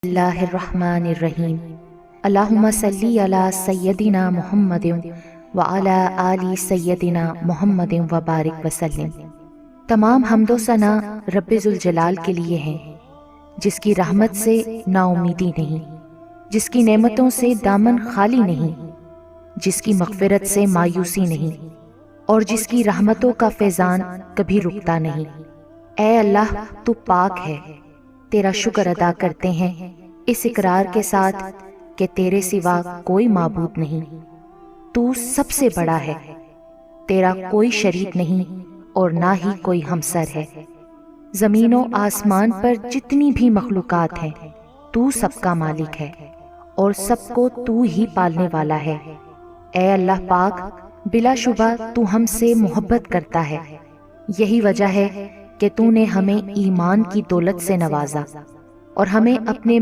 اللہ الرحمن الرحیم اللہم صلی علی سیدنا محمد وعلی آل سیدنا محمد وبارک وسلم۔ تمام حمد و ثنا رب ذوالجلال کے لیے ہیں، جس کی رحمت سے نا امیدی نہیں، جس کی نعمتوں سے دامن خالی نہیں، جس کی مغفرت سے مایوسی نہیں، اور جس کی رحمتوں کا فیضان کبھی رکتا نہیں۔ اے اللہ، تو پاک ہے، تیرا شکر ادا کرتے ہیں اس اقرار کے ساتھ کہ تیرے سوا کوئی معبود نہیں، تو سب سے بڑا ہے، تیرا کوئی شریک نہیں اور نہ ہی کوئی ہمسر ہے۔ زمین و آسمان پر جتنی بھی مخلوقات ہیں، تو سب کا مالک ہے اور سب کو تو ہی پالنے والا ہے۔ اے اللہ پاک، بلا شبہ تو ہم سے محبت کرتا ہے، یہی وجہ ہے کہ تو نے ہمیں ایمان کی دولت سے نوازا اور ہمیں اپنے